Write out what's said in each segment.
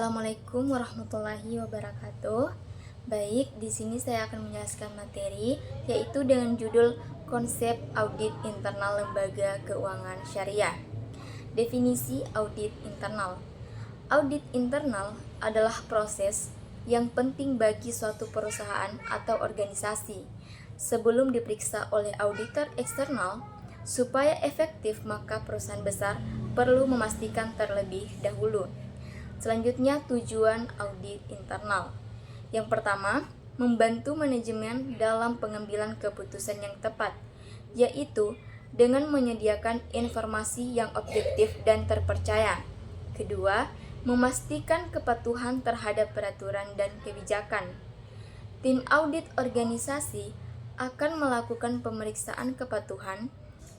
Assalamualaikum warahmatullahi wabarakatuh. Baik, di sini saya akan menjelaskan materi yaitu dengan judul konsep audit internal lembaga keuangan syariah. Definisi audit internal. Audit internal adalah proses yang penting bagi suatu perusahaan atau organisasi. Sebelum diperiksa oleh auditor eksternal, supaya efektif maka perusahaan besar perlu memastikan terlebih dahulu. Selanjutnya, tujuan audit internal. Yang pertama, membantu manajemen dalam pengambilan keputusan yang tepat, yaitu dengan menyediakan informasi yang objektif dan terpercaya. Kedua, memastikan kepatuhan terhadap peraturan dan kebijakan. Tim audit organisasi akan melakukan pemeriksaan kepatuhan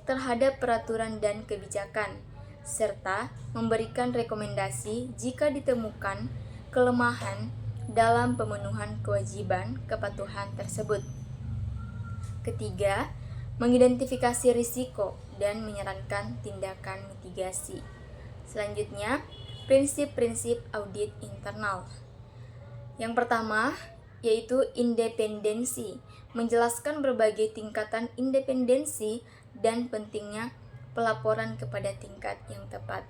terhadap peraturan dan kebijakan, serta memberikan rekomendasi jika ditemukan kelemahan dalam pemenuhan kewajiban kepatuhan tersebut. Ketiga, mengidentifikasi risiko dan menyarankan tindakan mitigasi. Selanjutnya, prinsip-prinsip audit internal. Yang pertama, yaitu independensi, menjelaskan berbagai tingkatan independensi dan pentingnya pelaporan kepada tingkat yang tepat.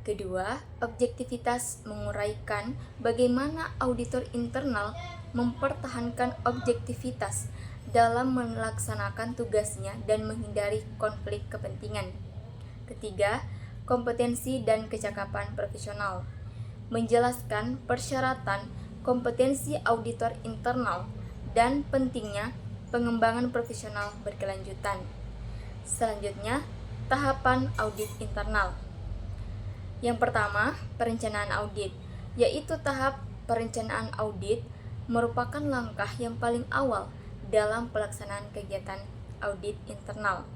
Kedua, objektivitas, menguraikan bagaimana auditor internal mempertahankan objektivitas dalam melaksanakan tugasnya dan menghindari konflik kepentingan. Ketiga, kompetensi dan kecakapan profesional, menjelaskan persyaratan kompetensi auditor internal dan pentingnya pengembangan profesional berkelanjutan. Selanjutnya, tahapan audit internal. Yang pertama, perencanaan audit, yaitu tahap perencanaan audit merupakan langkah yang paling awal dalam pelaksanaan kegiatan audit internal.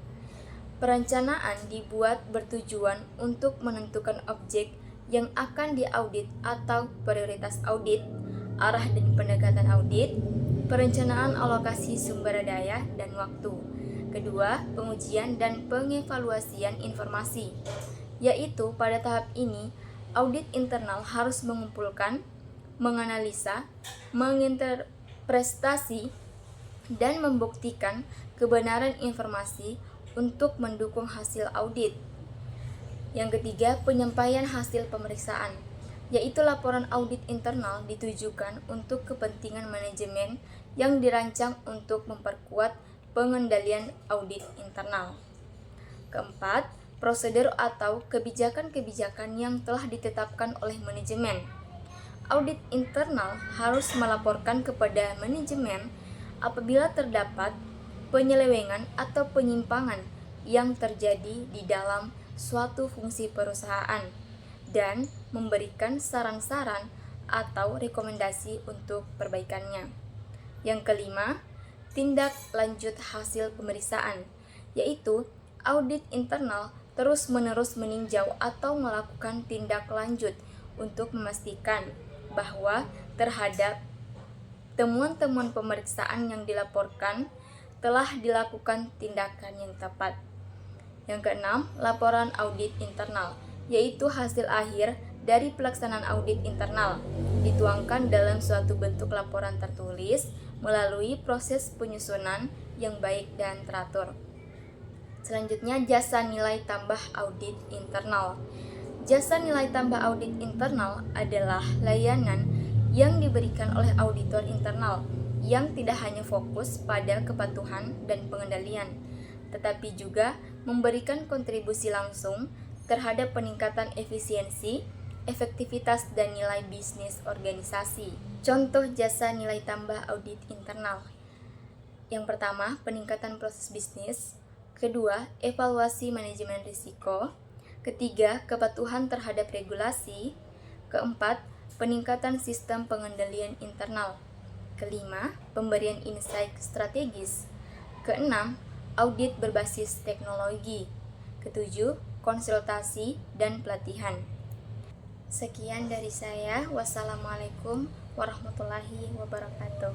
Perencanaan dibuat bertujuan untuk menentukan objek yang akan diaudit atau prioritas audit, arah dan pendekatan audit, perencanaan alokasi sumber daya dan waktu. Kedua, pengujian dan pengevaluasian informasi, yaitu pada tahap ini audit internal harus mengumpulkan, menganalisa, menginterpretasi, dan membuktikan kebenaran informasi untuk mendukung hasil audit. Yang ketiga, penyampaian hasil pemeriksaan, yaitu laporan audit internal ditujukan untuk kepentingan manajemen yang dirancang untuk memperkuat pengendalian audit internal. Keempat, prosedur atau kebijakan-kebijakan yang telah ditetapkan oleh manajemen. Audit internal harus melaporkan kepada manajemen apabila terdapat penyelewengan atau penyimpangan yang terjadi di dalam suatu fungsi perusahaan dan memberikan saran-saran atau rekomendasi untuk perbaikannya. Yang kelima, tindak lanjut hasil pemeriksaan, yaitu audit internal terus-menerus meninjau atau melakukan tindak lanjut untuk memastikan bahwa terhadap temuan-temuan pemeriksaan yang dilaporkan telah dilakukan tindakan yang tepat. Yang keenam, laporan audit internal, yaitu hasil akhir dari pelaksanaan audit internal, dituangkan dalam suatu bentuk laporan tertulis melalui proses penyusunan yang baik dan teratur. Selanjutnya, jasa nilai tambah audit internal. Jasa nilai tambah audit internal adalah layanan yang diberikan oleh auditor internal yang tidak hanya fokus pada kepatuhan dan pengendalian, tetapi juga memberikan kontribusi langsung terhadap peningkatan efisiensi, efektivitas, dan nilai bisnis organisasi. Contoh jasa nilai tambah audit internal. Yang pertama, peningkatan proses bisnis. Kedua, evaluasi manajemen risiko. Ketiga, kepatuhan terhadap regulasi. Keempat, peningkatan sistem pengendalian internal. Kelima, pemberian insight strategis. Keenam, audit berbasis teknologi. Ketujuh, konsultasi dan pelatihan. Sekian dari saya. Wassalamualaikum warahmatullahi wabarakatuh.